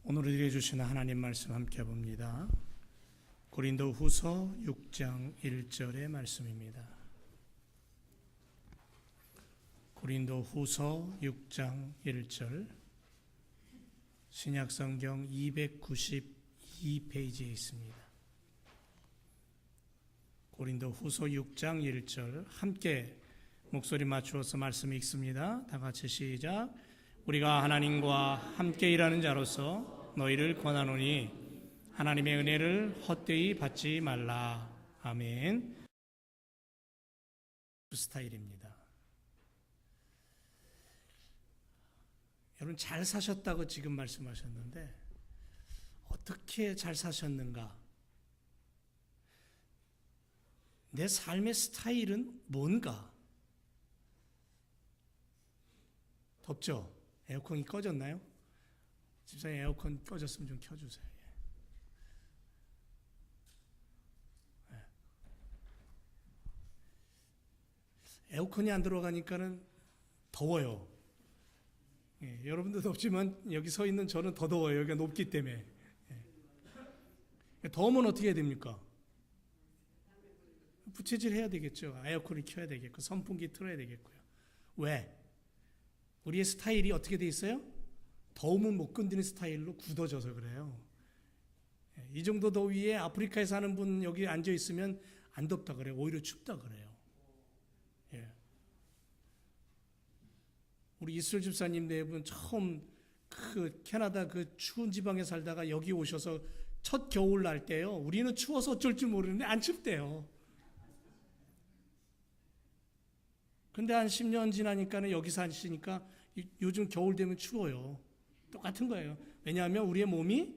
오늘 우리에게 주시는 하나님 말씀 함께 봅니다. 고린도후서 6장 1절의 말씀입니다. 고린도후서 6장 1절, 신약성경 292페이지에 있습니다. 고린도후서 6장 1절 함께 목소리 맞추어서 말씀 읽습니다. 다 같이 시작. 우리가 하나님과 함께 일하는 자로서 너희를 권하노니 하나님의 은혜를 헛되이 받지 말라. 아멘. 그 스타일입니다. 여러분 잘 사셨다고 지금 말씀하셨는데 어떻게 잘 사셨는가? 내 삶의 스타일은 뭔가? 덥죠? 에어컨이 꺼졌나요? 집사님 에어컨 꺼졌으면 좀 켜주세요. 에어컨이 안 들어가니까는 더워요. 여러분도 덥지만 여기 서 있는 저는 더 더워요. 여기가 높기 때문에. 더우면 어떻게 해야 됩니까? 부채질 해야 되겠죠. 에어컨을 켜야 되겠고 선풍기 틀어야 되겠고요. 왜? 우리의 스타일이 어떻게 돼 있어요? 더우면 못 견디는 스타일로 굳어져서 그래요. 이 정도 더위에 아프리카에 사는 분 여기 앉아 있으면 안 덥다 그래요. 오히려 춥다 그래요. 우리 이슬 집사님 네 분 처음 그 캐나다 그 추운 지방에 살다가 여기 오셔서 첫 겨울 날 때요. 우리는 추워서 어쩔 줄 모르는데 안 춥대요. 근데 한 10년 지나니까는 여기 사시니까 요즘 겨울 되면 추워요. 똑같은 거예요. 왜냐하면 우리의 몸이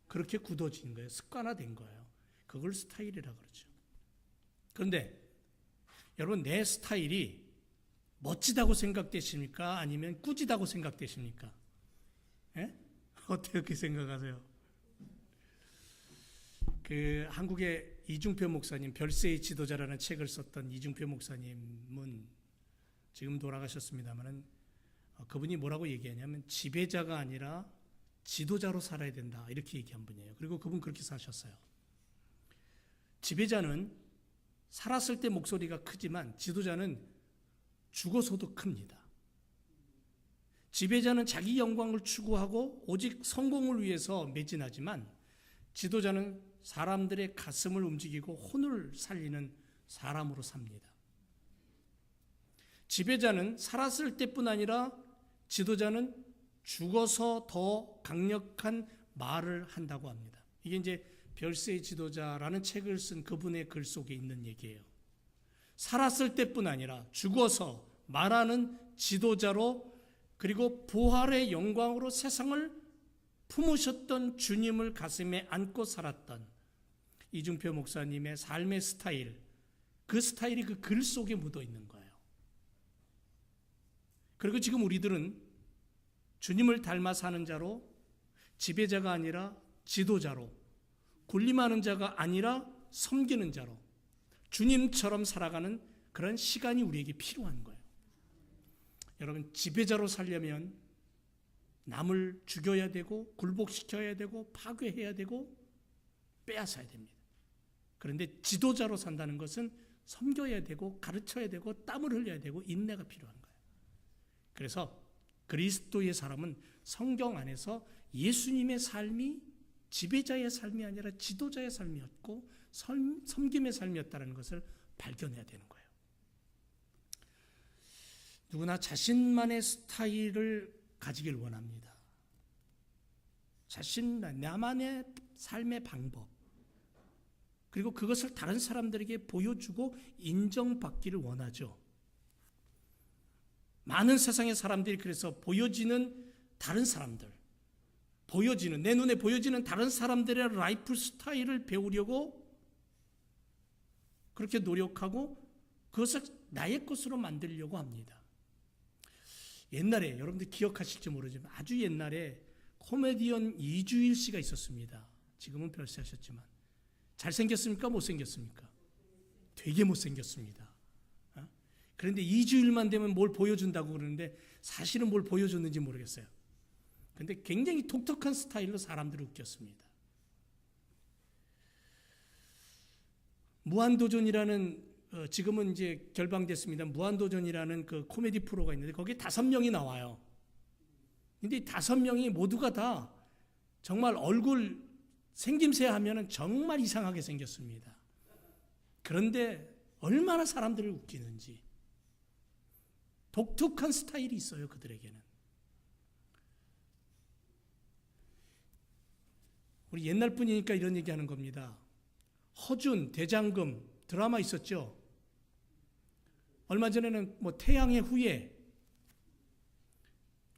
그렇게 굳어진 거예요. 습관화된 거예요. 그걸 스타일이라 그러죠. 그런데 여러분 내 스타일이 멋지다고 생각되십니까? 아니면 꾸지다고 생각되십니까? 예? 어떻게 생각하세요? 그 한국의 이중표 목사님, 별세의 지도자라는 책을 썼던 이중표 목사님은 지금 돌아가셨습니다만은 그분이 뭐라고 얘기하냐면 지배자가 아니라 지도자로 살아야 된다 이렇게 얘기한 분이에요. 그리고 그분 그렇게 사셨어요. 지배자는 살았을 때 목소리가 크지만 지도자는 죽어서도 큽니다. 지배자는 자기 영광을 추구하고 오직 성공을 위해서 매진하지만 지도자는 사람들의 가슴을 움직이고 혼을 살리는 사람으로 삽니다. 지배자는 살았을 때뿐 아니라 지도자는 죽어서 더 강력한 말을 한다고 합니다. 이게 이제 별세의 지도자라는 책을 쓴 그분의 글 속에 있는 얘기예요. 살았을 때뿐 아니라 죽어서 말하는 지도자로 그리고 부활의 영광으로 세상을 품으셨던 주님을 가슴에 안고 살았던 이중표 목사님의 삶의 스타일, 그 스타일이 그 글 속에 묻어 있는 거예요. 그리고 지금 우리들은 주님을 닮아 사는 자로 지배자가 아니라 지도자로 군림하는 자가 아니라 섬기는 자로 주님처럼 살아가는 그런 시간이 우리에게 필요한 거예요. 여러분 지배자로 살려면 남을 죽여야 되고 굴복시켜야 되고 파괴해야 되고 빼앗아야 됩니다. 그런데 지도자로 산다는 것은 섬겨야 되고 가르쳐야 되고 땀을 흘려야 되고 인내가 필요한 거예요. 그래서 그리스도의 사람은 성경 안에서 예수님의 삶이 지배자의 삶이 아니라 지도자의 삶이었고 섬김의 삶이었다는 것을 발견해야 되는 거예요. 누구나 자신만의 스타일을 가지길 원합니다. 나만의 삶의 방법, 그리고 그것을 다른 사람들에게 보여주고 인정받기를 원하죠. 많은 세상의 사람들이 그래서 보여지는 다른 사람들, 내 눈에 보여지는 다른 사람들의 라이프 스타일을 배우려고 그렇게 노력하고 그것을 나의 것으로 만들려고 합니다. 옛날에 여러분들 기억하실지 모르지만 아주 옛날에 코미디언 이주일 씨가 있었습니다. 지금은 별세하셨지만 잘생겼습니까? 못생겼습니까? 되게 못생겼습니다. 그런데 2주일만 되면 뭘 보여준다고 그러는데 사실은 뭘 보여줬는지 모르겠어요. 근데 굉장히 독특한 스타일로 사람들을 웃겼습니다. 무한도전이라는 지금은 이제 결방됐습니다. 무한도전이라는 그 코미디 프로가 있는데 거기에 5명이 나와요. 근데 이 5명이 모두가 다 정말 얼굴 생김새 하면은 정말 이상하게 생겼습니다. 그런데 얼마나 사람들을 웃기는지 독특한 스타일이 있어요, 그들에게는. 우리 옛날 분이니까 이런 얘기하는 겁니다. 허준, 대장금 드라마 있었죠. 얼마 전에는 뭐 태양의 후예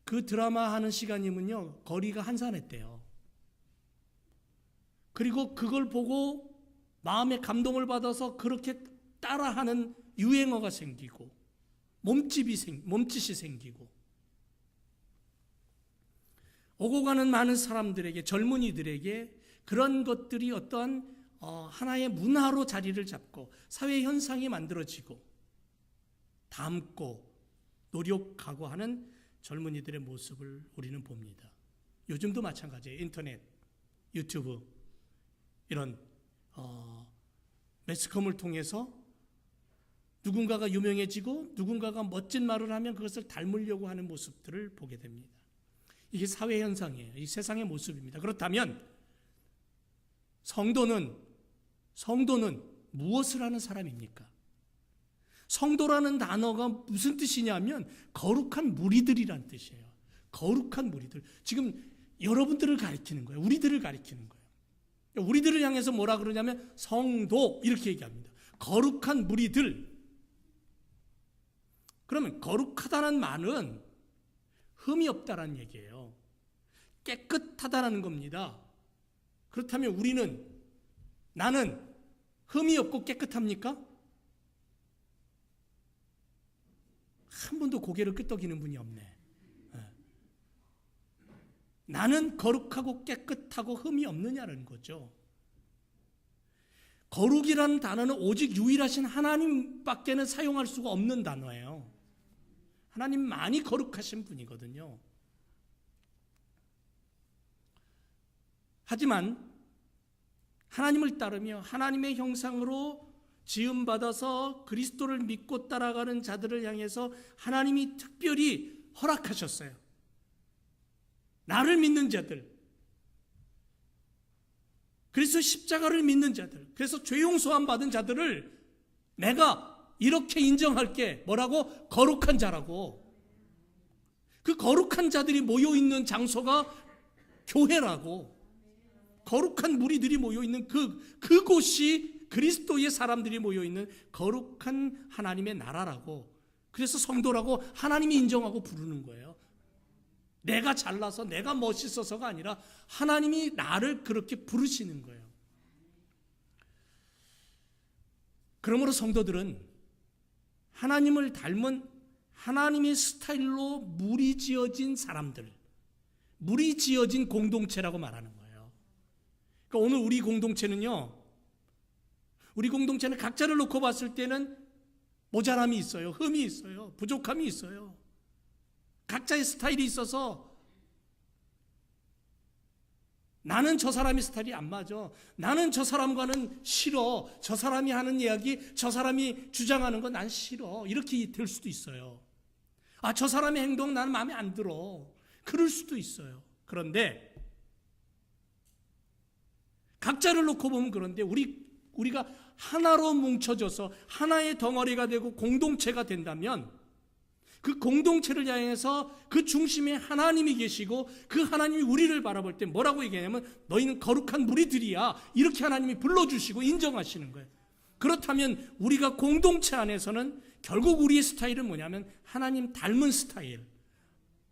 그 드라마 하는 시간이면요 거리가 한산했대요. 그리고 그걸 보고 마음에 감동을 받아서 그렇게 따라하는 유행어가 생기고 몸짓이 생기고 오고 가는 많은 사람들에게, 젊은이들에게 그런 것들이 어떠한 하나의 문화로 자리를 잡고 사회 현상이 만들어지고 닮고 노력하고 하는 젊은이들의 모습을 우리는 봅니다. 요즘도 마찬가지예요. 인터넷, 유튜브 이런 매스컴을 통해서 누군가가 유명해지고 누군가가 멋진 말을 하면 그것을 닮으려고 하는 모습들을 보게 됩니다. 이게 사회 현상이에요. 이 세상의 모습입니다. 그렇다면 성도는 무엇을 하는 사람입니까? 성도라는 단어가 무슨 뜻이냐면 거룩한 무리들이란 뜻이에요. 거룩한 무리들. 지금 여러분들을 가리키는 거예요. 우리들을 가리키는 거예요. 우리들을 향해서 뭐라 그러냐면 성도 이렇게 얘기합니다. 거룩한 무리들. 그러면 거룩하다는 말은 흠이 없다라는 얘기예요. 깨끗하다라는 겁니다. 그렇다면 나는 흠이 없고 깨끗합니까? 한 번도 고개를 끄덕이는 분이 없네. 나는 거룩하고 깨끗하고 흠이 없느냐는 거죠. 거룩이라는 단어는 오직 유일하신 하나님밖에는 사용할 수가 없는 단어예요. 하나님만이 거룩하신 분이거든요. 하지만 하나님을 따르며 하나님의 형상으로 지음받아서 그리스도를 믿고 따라가는 자들을 향해서 하나님이 특별히 허락하셨어요. 나를 믿는 자들, 그래서 십자가를 믿는 자들, 그래서 죄 용서함 받은 자들을 내가 이렇게 인정할게. 뭐라고? 거룩한 자라고. 그 거룩한 자들이 모여있는 장소가 교회라고. 거룩한 무리들이 모여있는 그곳이 그리스도의 사람들이 모여있는 거룩한 하나님의 나라라고. 그래서 성도라고 하나님이 인정하고 부르는 거예요. 내가 잘나서 내가 멋있어서가 아니라 하나님이 나를 그렇게 부르시는 거예요. 그러므로 성도들은 하나님을 닮은 하나님의 스타일로 무리지어진 사람들, 무리지어진 공동체라고 말하는 거예요. 그러니까 오늘 우리 공동체는 각자를 놓고 봤을 때는 모자람이 있어요. 흠이 있어요. 부족함이 있어요. 각자의 스타일이 있어서 나는 저 사람의 스타일이 안 맞아. 나는 저 사람과는 싫어. 저 사람이 하는 이야기, 저 사람이 주장하는 건 난 싫어. 이렇게 될 수도 있어요. 저 사람의 행동 나는 마음에 안 들어. 그럴 수도 있어요. 그런데 각자를 놓고 보면 그런데 우리가 하나로 뭉쳐져서 하나의 덩어리가 되고 공동체가 된다면 그 공동체를 향해서 그 중심에 하나님이 계시고 그 하나님이 우리를 바라볼 때 뭐라고 얘기하냐면 너희는 거룩한 무리들이야. 이렇게 하나님이 불러주시고 인정하시는 거예요. 그렇다면 우리가 공동체 안에서는 결국 우리의 스타일은 뭐냐면 하나님 닮은 스타일,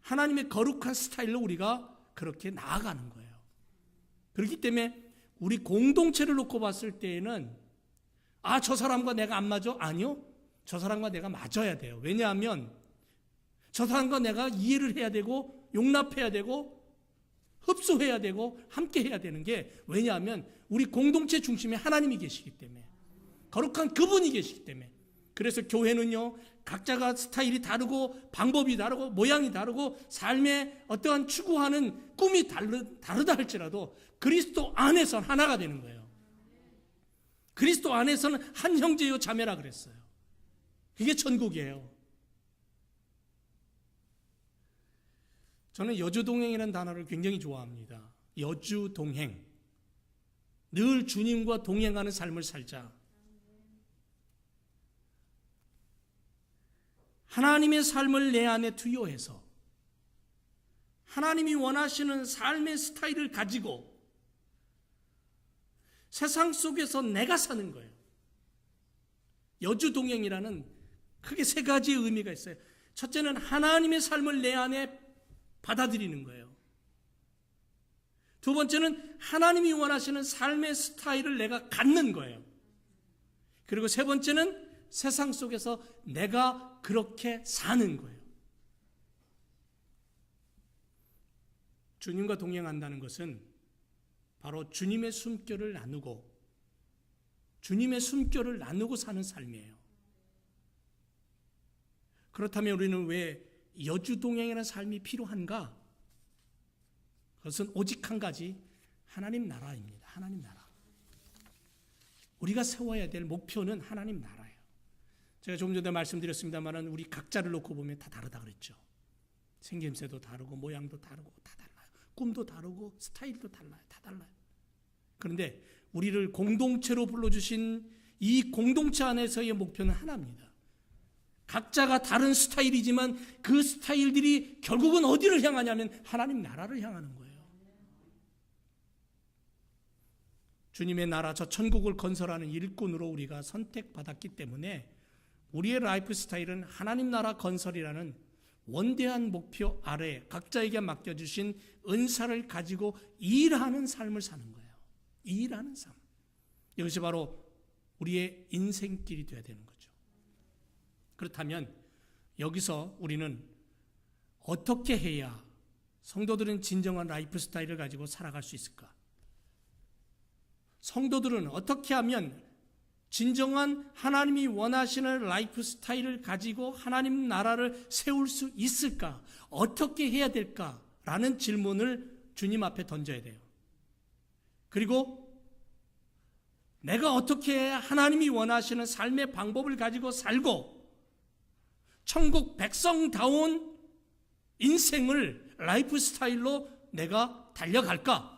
하나님의 거룩한 스타일로 우리가 그렇게 나아가는 거예요. 그렇기 때문에 우리 공동체를 놓고 봤을 때에는 저 사람과 내가 안 맞아? 아니요. 저 사람과 내가 맞아야 돼요. 왜냐하면 저 사람과 내가 이해를 해야 되고 용납해야 되고 흡수해야 되고 함께 해야 되는 게 왜냐하면 우리 공동체 중심에 하나님이 계시기 때문에 거룩한 그분이 계시기 때문에 그래서 교회는요, 각자가 스타일이 다르고 방법이 다르고 모양이 다르고 삶의 어떠한 추구하는 꿈이 다르다 할지라도 그리스도 안에서 하나가 되는 거예요. 그리스도 안에서는 한 형제요 자매라 그랬어요. 그게 천국이에요. 저는 여주동행이라는 단어를 굉장히 좋아합니다. 여주동행. 늘 주님과 동행하는 삶을 살자. 하나님의 삶을 내 안에 투여해서 하나님이 원하시는 삶의 스타일을 가지고 세상 속에서 내가 사는 거예요. 여주동행이라는 크게 세 가지의 의미가 있어요. 첫째는 하나님의 삶을 내 안에 받아들이는 거예요. 두 번째는 하나님이 원하시는 삶의 스타일을 내가 갖는 거예요. 그리고 세 번째는 세상 속에서 내가 그렇게 사는 거예요. 주님과 동행한다는 것은 바로 주님의 숨결을 나누고 주님의 숨결을 나누고 사는 삶이에요. 그렇다면 우리는 왜 여주동행이라는 삶이 필요한가? 그것은 오직 한 가지, 하나님 나라입니다. 하나님 나라. 우리가 세워야 될 목표는 하나님 나라예요. 제가 조금 전에 말씀드렸습니다만 우리 각자를 놓고 보면 다 다르다 그랬죠. 생김새도 다르고 모양도 다르고 다 달라요. 꿈도 다르고 스타일도 달라요. 다 달라요. 그런데 우리를 공동체로 불러주신 이 공동체 안에서의 목표는 하나입니다. 각자가 다른 스타일이지만 그 스타일들이 결국은 어디를 향하냐면 하나님 나라를 향하는 거예요. 주님의 나라, 저 천국을 건설하는 일꾼으로 우리가 선택받았기 때문에 우리의 라이프 스타일은 하나님 나라 건설이라는 원대한 목표 아래 각자에게 맡겨주신 은사를 가지고 일하는 삶을 사는 거예요. 일하는 삶. 이것이 바로 우리의 인생길이 되어야 되는 거죠. 그렇다면 여기서 우리는 어떻게 해야 성도들은 진정한 라이프 스타일을 가지고 살아갈 수 있을까? 성도들은 어떻게 하면 진정한 하나님이 원하시는 라이프 스타일을 가지고 하나님 나라를 세울 수 있을까? 어떻게 해야 될까? 라는 질문을 주님 앞에 던져야 돼요. 그리고 내가 어떻게 해야 하나님이 원하시는 삶의 방법을 가지고 살고 천국 백성다운 인생을 라이프 스타일로 내가 달려갈까?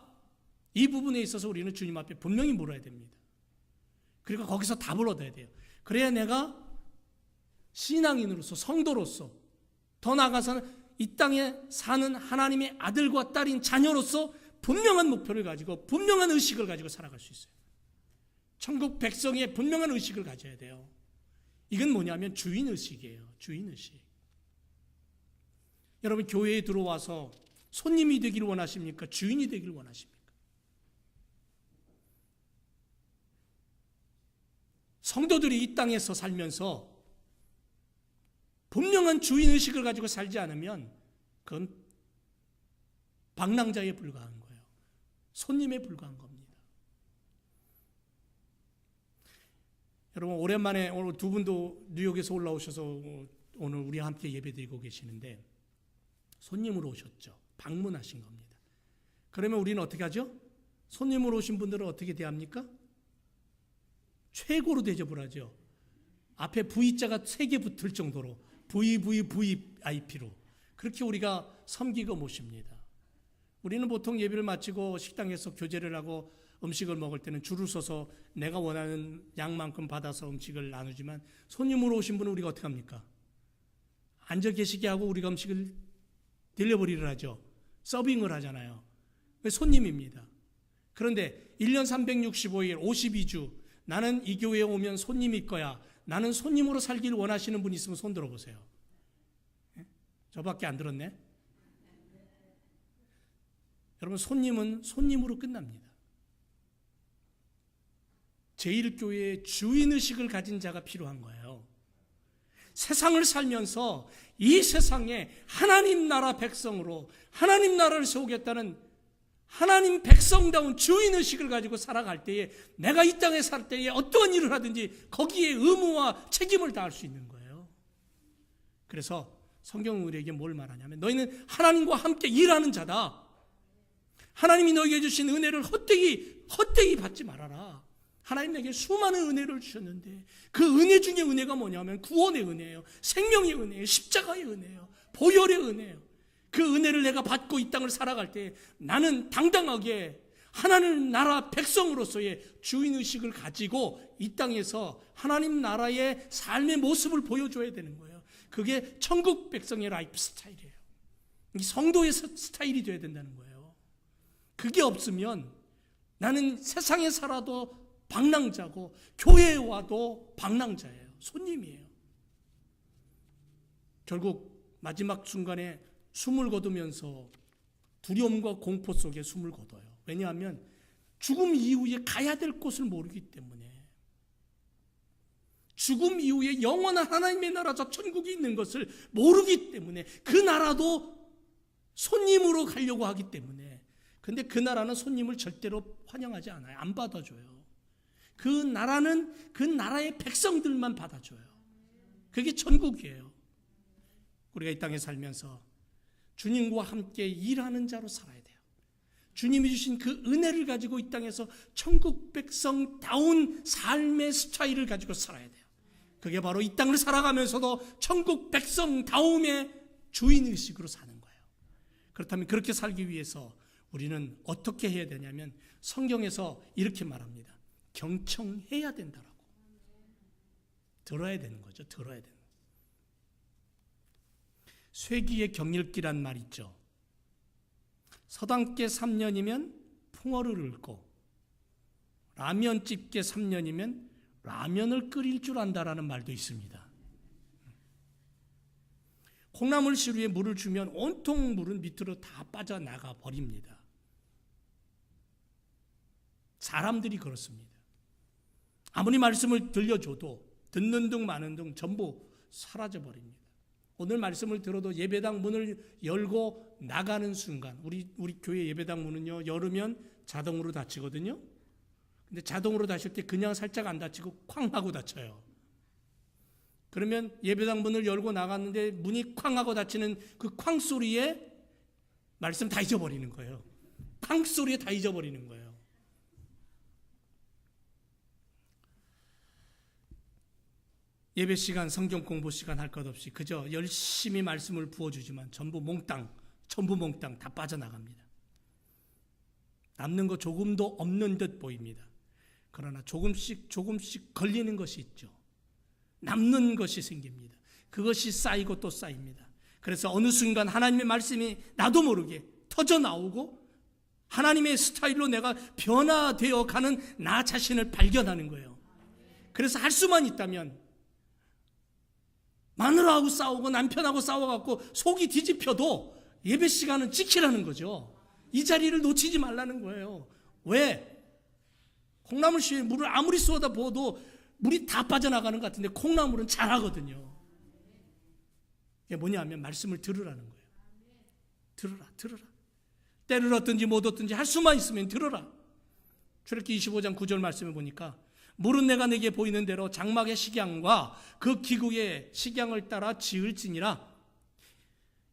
이 부분에 있어서 우리는 주님 앞에 분명히 물어야 됩니다. 그리고 거기서 답을 얻어야 돼요. 그래야 내가 신앙인으로서 성도로서 더 나아가서는 이 땅에 사는 하나님의 아들과 딸인 자녀로서 분명한 목표를 가지고 분명한 의식을 가지고 살아갈 수 있어요. 천국 백성의 분명한 의식을 가져야 돼요. 이건 뭐냐면 주인의식이에요. 주인의식. 여러분 교회에 들어와서 손님이 되길 원하십니까? 주인이 되길 원하십니까? 성도들이 이 땅에서 살면서 분명한 주인의식을 가지고 살지 않으면 그건 방랑자에 불과한 거예요. 손님에 불과한 겁니다. 여러분 오랜만에 오늘 두 분도 뉴욕에서 올라오셔서 오늘 우리와 함께 예배드리고 계시는데 손님으로 오셨죠. 방문하신 겁니다. 그러면 우리는 어떻게 하죠? 손님으로 오신 분들은 어떻게 대합니까? 최고로 대접을 하죠. 앞에 V자가 3개 붙을 정도로 VVVIP로 그렇게 우리가 섬기고 모십니다. 우리는 보통 예배를 마치고 식당에서 교제를 하고 음식을 먹을 때는 줄을 서서 내가 원하는 양만큼 받아서 음식을 나누지만 손님으로 오신 분은 우리가 어떻게 합니까? 앉아 계시게 하고 우리가 음식을 딜리버리를 하죠. 서빙을 하잖아요. 손님입니다. 그런데 1년 365일 52주 나는 이 교회에 오면 손님일 거야. 나는 손님으로 살기를 원하시는 분 있으면 손 들어보세요. 저밖에 안 들었네. 여러분 손님은 손님으로 끝납니다. 제1교회의 주인의식을 가진 자가 필요한 거예요. 세상을 살면서 이 세상에 하나님 나라 백성으로 하나님 나라를 세우겠다는 하나님 백성다운 주인의식을 가지고 살아갈 때에 내가 이 땅에 살 때에 어떠한 일을 하든지 거기에 의무와 책임을 다할 수 있는 거예요. 그래서 성경은 우리에게 뭘 말하냐면 너희는 하나님과 함께 일하는 자다. 하나님이 너에게 주신 은혜를 헛되이 받지 말아라. 하나님 내게 수많은 은혜를 주셨는데 그 은혜 중에 은혜가 뭐냐면 구원의 은혜예요. 생명의 은혜예요. 십자가의 은혜예요. 보혈의 은혜예요. 그 은혜를 내가 받고 이 땅을 살아갈 때 나는 당당하게 하나님 나라 백성으로서의 주인의식을 가지고 이 땅에서 하나님 나라의 삶의 모습을 보여줘야 되는 거예요. 그게 천국 백성의 라이프 스타일이에요. 성도의 스타일이 되어야 된다는 거예요. 그게 없으면 나는 세상에 살아도 방랑자고 교회에 와도 방랑자예요. 손님이에요. 결국 마지막 순간에 숨을 거두면서 두려움과 공포 속에 숨을 거둬요. 왜냐하면 죽음 이후에 가야 될 곳을 모르기 때문에, 죽음 이후에 영원한 하나님의 나라 저 천국이 있는 것을 모르기 때문에, 그 나라도 손님으로 가려고 하기 때문에. 근데 그 나라는 손님을 절대로 환영하지 않아요. 안 받아줘요. 그 나라는 그 나라의 백성들만 받아줘요. 그게 천국이에요. 우리가 이 땅에 살면서 주님과 함께 일하는 자로 살아야 돼요. 주님이 주신 그 은혜를 가지고 이 땅에서 천국 백성다운 삶의 스타일을 가지고 살아야 돼요. 그게 바로 이 땅을 살아가면서도 천국 백성다움의 주인의식으로 사는 거예요. 그렇다면 그렇게 살기 위해서 우리는 어떻게 해야 되냐면 성경에서 이렇게 말합니다. 경청해야 된다라고. 들어야 되는 거죠. 들어야 되는 거예요. 쇠기의 경읽기란 말 있죠. 서당계 3년이면 풍어를 읊고 라면집게 3년이면 라면을 끓일 줄 안다라는 말도 있습니다. 콩나물 시루에 물을 주면 온통 물은 밑으로 다 빠져나가 버립니다. 사람들이 그렇습니다. 아무리 말씀을 들려줘도 듣는 둥 마는 둥 전부 사라져 버립니다. 오늘 말씀을 들어도 예배당 문을 열고 나가는 순간, 우리 교회 예배당 문은요, 열으면 자동으로 닫히거든요. 근데 자동으로 닫힐 때 그냥 살짝 안 닫히고 쾅 하고 닫혀요. 그러면 예배당 문을 열고 나갔는데 문이 쾅 하고 닫히는 그 쾅 소리에 말씀 다 잊어버리는 거예요. 쾅 소리에 다 잊어버리는 거예요. 예배 시간, 성경 공부 시간 할 것 없이 그저 열심히 말씀을 부어주지만 전부 몽땅 다 빠져나갑니다. 남는 거 조금도 없는 듯 보입니다. 그러나 조금씩 걸리는 것이 있죠. 남는 것이 생깁니다. 그것이 쌓이고 또 쌓입니다. 그래서 어느 순간 하나님의 말씀이 나도 모르게 터져 나오고 하나님의 스타일로 내가 변화되어 가는 나 자신을 발견하는 거예요. 그래서 할 수만 있다면 마누라하고 싸우고 남편하고 싸워갖고 속이 뒤집혀도 예배 시간은 지키라는 거죠. 이 자리를 놓치지 말라는 거예요. 왜? 콩나물 시에 물을 아무리 쏟아 부어도 물이 다 빠져나가는 것 같은데 콩나물은 잘하거든요. 이게 뭐냐면 말씀을 들으라는 거예요. 들으라. 때를 얻든지 못 얻든지 할 수만 있으면 들으라. 출애굽기 25장 9절 말씀을 보니까 물은 내가 내게 보이는 대로 장막의 식양과 그 기구의 식양을 따라 지을지니라.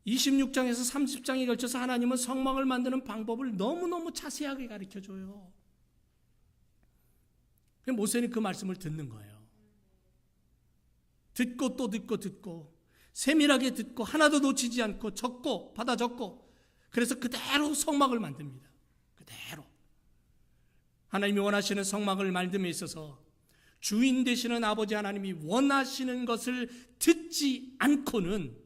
26장에서 30장에 걸쳐서 하나님은 성막을 만드는 방법을 너무너무 자세하게 가르쳐줘요. 모세는 그 말씀을 듣는 거예요. 듣고 또 듣고 세밀하게 듣고 하나도 놓치지 않고 받아 적고 그래서 그대로 성막을 만듭니다. 그대로. 하나님이 원하시는 성막을 만듦에 있어서 주인 되시는 아버지 하나님이 원하시는 것을 듣지 않고는,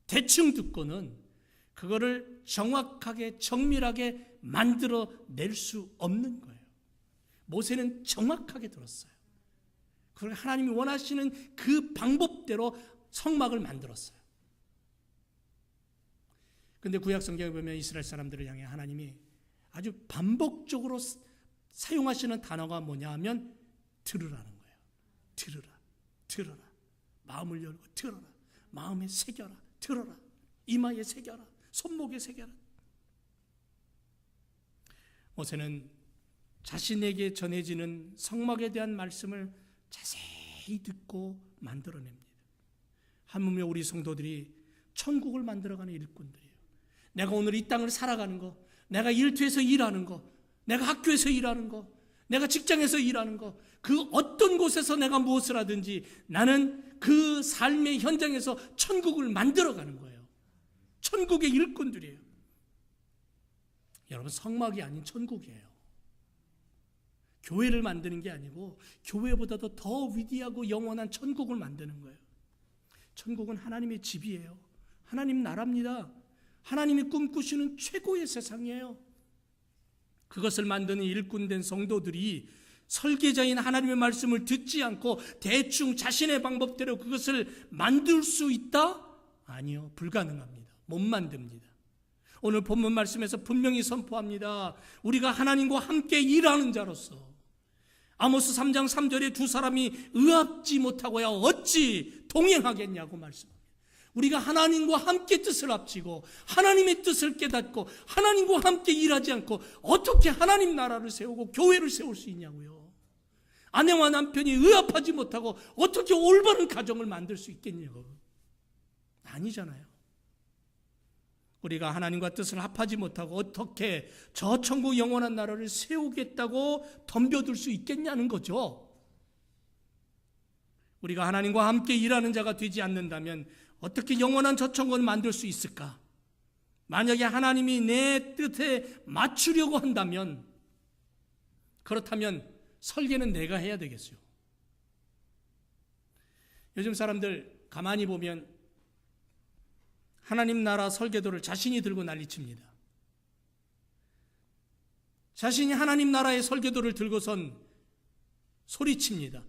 대충 듣고는 그거를 정확하게 정밀하게 만들어 낼 수 없는 거예요. 모세는 정확하게 들었어요. 그걸 하나님이 원하시는 그 방법대로 성막을 만들었어요. 그런데 구약 성경에 보면 이스라엘 사람들을 향해 하나님이 아주 반복적으로 사용하시는 단어가 뭐냐 하면 들으라는 거예요. 들어라. 마음을 열고 들어라. 마음에 새겨라. 들어라. 이마에 새겨라. 손목에 새겨라. 모세는 자신에게 전해지는 성막에 대한 말씀을 자세히 듣고 만들어냅니다. 하물며 우리 성도들이 천국을 만들어가는 일꾼들이에요. 내가 오늘 이 땅을 살아가는 거, 내가 일터에서 일하는 거, 내가 학교에서 일하는 거, 내가 직장에서 일하는 거, 그 어떤 곳에서 내가 무엇을 하든지 나는 그 삶의 현장에서 천국을 만들어가는 거예요. 천국의 일꾼들이에요. 여러분, 성막이 아닌 천국이에요. 교회를 만드는 게 아니고 교회보다도 더 위대하고 영원한 천국을 만드는 거예요. 천국은 하나님의 집이에요. 하나님 나라입니다. 하나님이 꿈꾸시는 최고의 세상이에요. 그것을 만드는 일꾼된 성도들이 설계자인 하나님의 말씀을 듣지 않고 대충 자신의 방법대로 그것을 만들 수 있다? 아니요, 불가능합니다. 못 만듭니다. 오늘 본문 말씀에서 분명히 선포합니다. 우리가 하나님과 함께 일하는 자로서 아모스 3장 3절에 두 사람이 의합지 못하고야 어찌 동행하겠냐고 말씀합니다. 우리가 하나님과 함께 뜻을 합치고 하나님의 뜻을 깨닫고 하나님과 함께 일하지 않고 어떻게 하나님 나라를 세우고 교회를 세울 수 있냐고요. 아내와 남편이 의합하지 못하고 어떻게 올바른 가정을 만들 수 있겠냐고. 아니잖아요. 우리가 하나님과 뜻을 합하지 못하고 어떻게 저 천국 영원한 나라를 세우겠다고 덤벼들 수 있겠냐는 거죠. 우리가 하나님과 함께 일하는 자가 되지 않는다면 어떻게 영원한 저 천국을 만들 수 있을까? 만약에 하나님이 내 뜻에 맞추려고 한다면, 그렇다면 설계는 내가 해야 되겠어요. 요즘 사람들 가만히 보면 하나님 나라 설계도를 자신이 들고 난리칩니다. 자신이 하나님 나라의 설계도를 들고선 소리칩니다.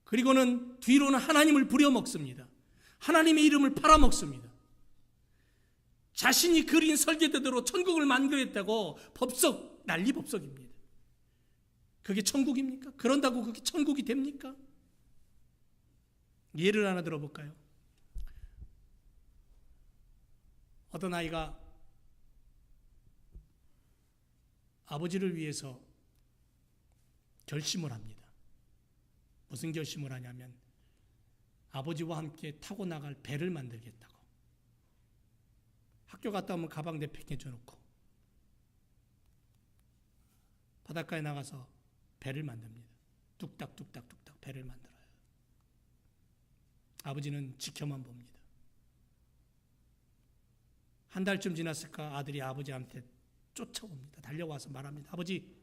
그리고는 뒤로는 하나님을 부려먹습니다. 하나님의 이름을 팔아먹습니다. 자신이 그린 설계도대로 천국을 만들겠다고 법석, 난리법석입니다. 그게 천국입니까? 그런다고 그게 천국이 됩니까? 예를 하나 들어볼까요? 어떤 아이가 아버지를 위해서 결심을 합니다. 무슨 결심을 하냐면 아버지와 함께 타고 나갈 배를 만들겠다고. 학교 갔다 오면 가방 내팽개쳐 놓고 바닷가에 나가서 배를 만듭니다. 뚝딱뚝딱뚝딱 배를 만들어요. 아버지는 지켜만 봅니다. 한 달쯤 지났을까 아들이 아버지한테 쫓아옵니다. 달려와서 말합니다. 아버지,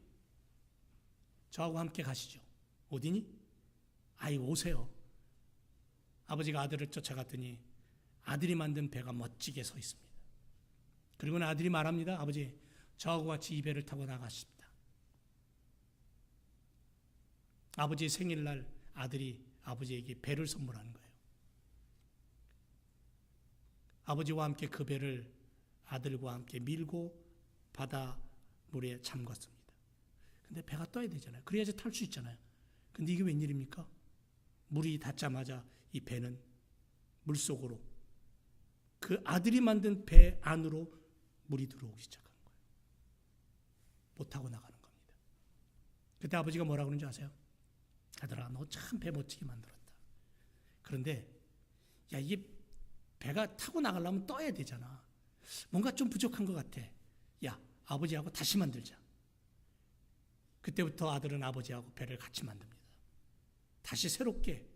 저하고 함께 가시죠. 어디니? 아이, 오세요. 아버지가 아들을 쫓아갔더니 아들이 만든 배가 멋지게 서 있습니다. 그리고는 아들이 말합니다. 아버지, 저하고 같이 이 배를 타고 나가십니다. 아버지의 생일날 아들이 아버지에게 배를 선물하는 거예요. 아버지와 함께 그 배를 아들과 함께 밀고 바다 물에 잠갔습니다. 근데 배가 떠야 되잖아요. 그래야지 탈 수 있잖아요. 근데 이게 웬일입니까? 물이 닿자마자 이 배는 물속으로, 그 아들이 만든 배 안으로 물이 들어오기 시작하는 거예요. 못 타고 나가는 겁니다. 그때 아버지가 뭐라고 그러는지 아세요? 아들아, 너 참 배 멋지게 만들었다. 그런데 야, 이게 배가 타고 나가려면 떠야 되잖아. 뭔가 좀 부족한 것 같아. 야, 아버지하고 다시 만들자. 그때부터 아들은 아버지하고 배를 같이 만듭니다. 다시 새롭게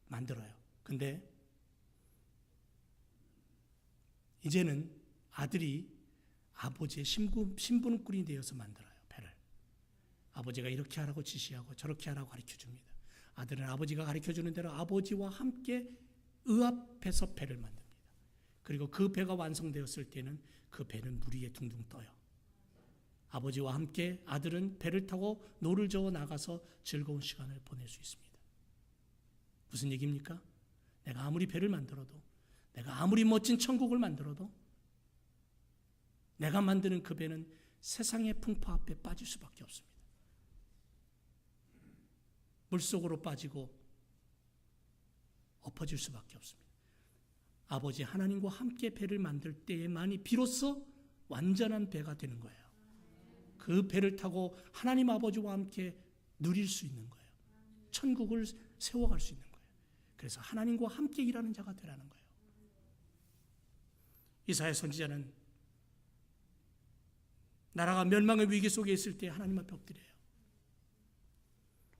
만들어요. 근데 이제는 아들이 아버지의 신분꾼이 되어서 만들어요. 배를. 아버지가 이렇게 하라고 지시하고 저렇게 하라고 가르쳐줍니다. 아들은 아버지가 가르쳐주는 대로 아버지와 함께 의합해서 배를 만듭니다. 그리고 그 배가 완성되었을 때는 그 배는 물 위에 둥둥 떠요. 아버지와 함께 아들은 배를 타고 노를 저어 나가서 즐거운 시간을 보낼 수 있습니다. 무슨 얘기입니까? 내가 아무리 배를 만들어도, 내가 아무리 멋진 천국을 만들어도 내가 만드는 그 배는 세상의 풍파 앞에 빠질 수밖에 없습니다. 물속으로 빠지고 엎어질 수밖에 없습니다. 아버지 하나님과 함께 배를 만들 때에만이 비로소 완전한 배가 되는 거예요. 그 배를 타고 하나님 아버지와 함께 누릴 수 있는 거예요. 천국을 세워갈 수 있는 거예요. 그래서 하나님과 함께 일하는 자가 되라는 거예요. 이사야 선지자는 나라가 멸망의 위기 속에 있을 때 하나님 앞에 엎드려요.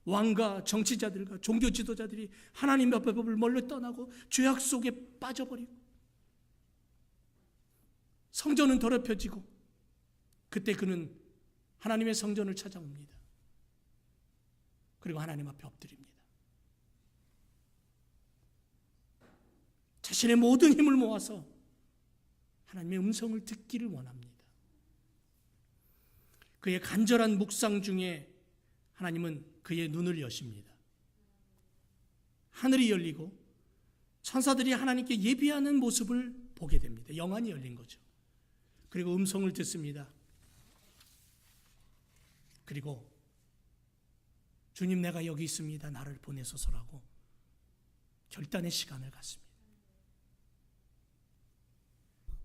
왕과 정치자들과 종교 지도자들이 하나님 앞에 법을 멀리 떠나고 죄악 속에 빠져버리고 성전은 더럽혀지고 그때 그는 하나님의 성전을 찾아옵니다. 그리고 하나님 앞에 엎드립니다. 자신의 모든 힘을 모아서 하나님의 음성을 듣기를 원합니다. 그의 간절한 묵상 중에 하나님은 그의 눈을 여십니다. 하늘이 열리고 천사들이 하나님께 예비하는 모습을 보게 됩니다. 영안이 열린 거죠. 그리고 음성을 듣습니다. 그리고 주님, 내가 여기 있습니다. 나를 보내소서라고 결단의 시간을 갖습니다.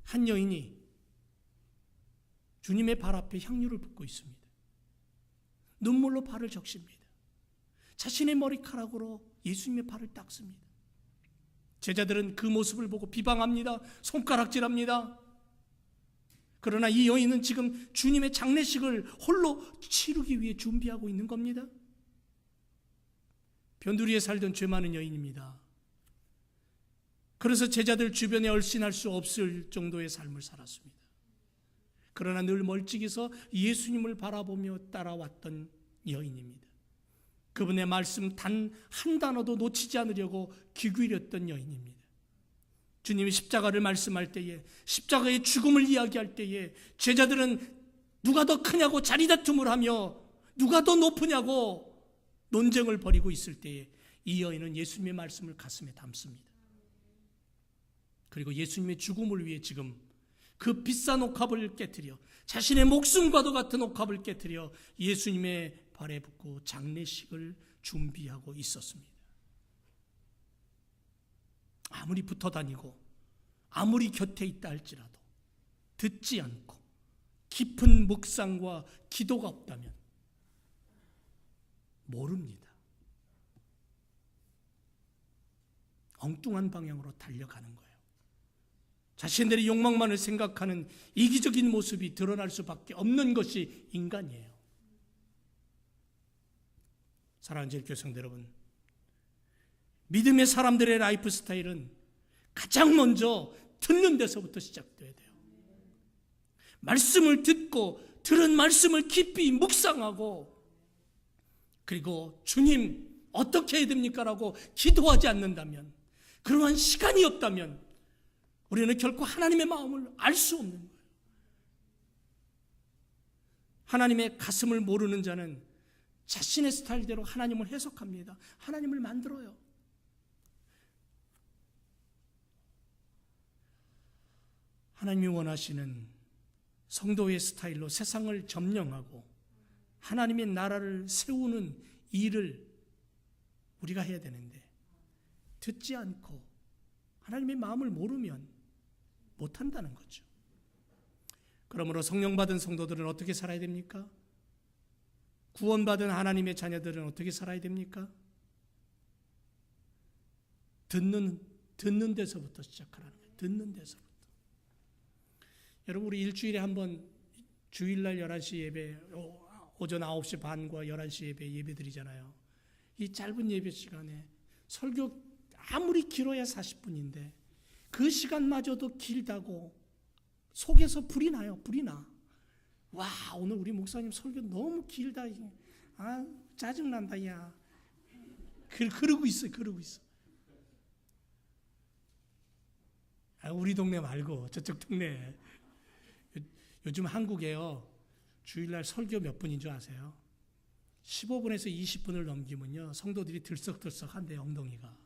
한 여인이 주님의 발 앞에 향유를 붓고 있습니다. 눈물로 발을 적십니다. 자신의 머리카락으로 예수님의 발을 닦습니다. 제자들은 그 모습을 보고 비방합니다. 손가락질합니다. 그러나 이 여인은 지금 주님의 장례식을 홀로 치르기 위해 준비하고 있는 겁니다. 변두리에 살던 죄 많은 여인입니다. 그래서 제자들 주변에 얼씬할 수 없을 정도의 삶을 살았습니다. 그러나 늘 멀찍이서 예수님을 바라보며 따라왔던 여인입니다. 그분의 말씀 단 한 단어도 놓치지 않으려고 귀 기울였던 여인입니다. 주님이 십자가를 말씀할 때에, 십자가의 죽음을 이야기할 때에 제자들은 누가 더 크냐고 자리다툼을 하며 누가 더 높으냐고 논쟁을 벌이고 있을 때에 이 여인은 예수님의 말씀을 가슴에 담습니다. 그리고 예수님의 죽음을 위해 지금 그 비싼 옥합을 깨트려 자신의 목숨과도 같은 옥합을 깨트려 예수님의 발에 붓고 장례식을 준비하고 있었습니다. 아무리 붙어 다니고 아무리 곁에 있다 할지라도 듣지 않고 깊은 묵상과 기도가 없다면 모릅니다. 엉뚱한 방향으로 달려가는 거예요. 자신들의 욕망만을 생각하는 이기적인 모습이 드러날 수밖에 없는 것이 인간이에요. 사랑하는 제일교회성도 여러분, 믿음의 사람들의 라이프 스타일은 가장 먼저 듣는 데서부터 시작돼야 돼요. 말씀을 듣고 들은 말씀을 깊이 묵상하고 그리고 주님 어떻게 해야 됩니까? 라고 기도하지 않는다면, 그러한 시간이 없다면 우리는 결코 하나님의 마음을 알 수 없는 거예요. 하나님의 가슴을 모르는 자는 자신의 스타일대로 하나님을 해석합니다. 하나님을 만들어요. 하나님이 원하시는 성도의 스타일로 세상을 점령하고 하나님의 나라를 세우는 일을 우리가 해야 되는데, 듣지 않고 하나님의 마음을 모르면 못한다는 거죠. 그러므로 성령 받은 성도들은 어떻게 살아야 됩니까? 구원받은 하나님의 자녀들은 어떻게 살아야 됩니까? 듣는 데서부터 시작하라는 거예요. 듣는 데서부터. 여러분, 우리 일주일에 한번 주일날 11시 예배, 오전 9시 반과 11시 예배 드리잖아요. 이 짧은 예배 시간에 설교 아무리 길어야 40분인데 그 시간마저도 길다고 속에서 불이 나요. 불이 나. 와, 오늘 우리 목사님 설교 너무 길다. 아, 짜증난다, 야. 그러고 있어. 아, 우리 동네 말고 저쪽 동네. 요즘 한국에요, 주일날 설교 몇 분인 줄 아세요? 15분에서 20분을 넘기면요, 성도들이 들썩들썩한대요, 엉덩이가.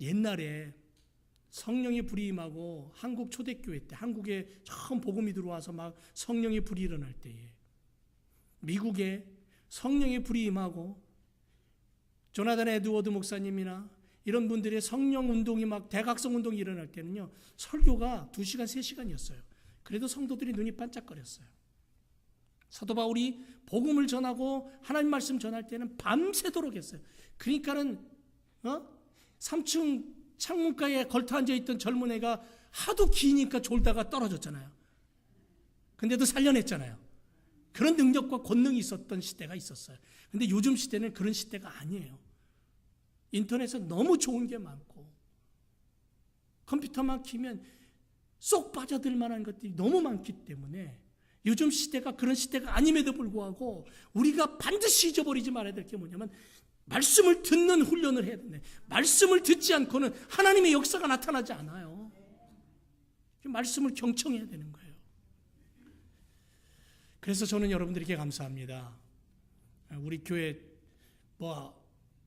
옛날에 성령의 불이 임하고 한국 초대교회 때, 한국에 처음 복음이 들어와서 막 성령의 불이 일어날 때에, 미국에 성령의 불이 임하고 조나단 에드워드 목사님이나 이런 분들의 성령 운동이 막 대각성 운동이 일어날 때는요, 설교가 2시간, 3시간이었어요. 그래도 성도들이 눈이 반짝거렸어요. 사도 바울이 복음을 전하고 하나님 말씀 전할 때는 밤새도록 했어요. 그러니까는 3층 창문가에 걸터 앉아있던 젊은 애가 하도 기니까 졸다가 떨어졌잖아요. 근데도 살려냈잖아요. 그런 능력과 권능이 있었던 시대가 있었어요. 근데 요즘 시대는 그런 시대가 아니에요. 인터넷에 너무 좋은 게 많고 컴퓨터만 키면 쏙 빠져들 만한 것들이 너무 많기 때문에 요즘 시대가 그런 시대가 아님에도 불구하고 우리가 반드시 잊어버리지 말아야 될 게 뭐냐면 말씀을 듣는 훈련을 해야 되는데 말씀을 듣지 않고는 하나님의 역사가 나타나지 않아요. 말씀을 경청해야 되는 거예요. 그래서 저는 여러분들에게 감사합니다. 우리 교회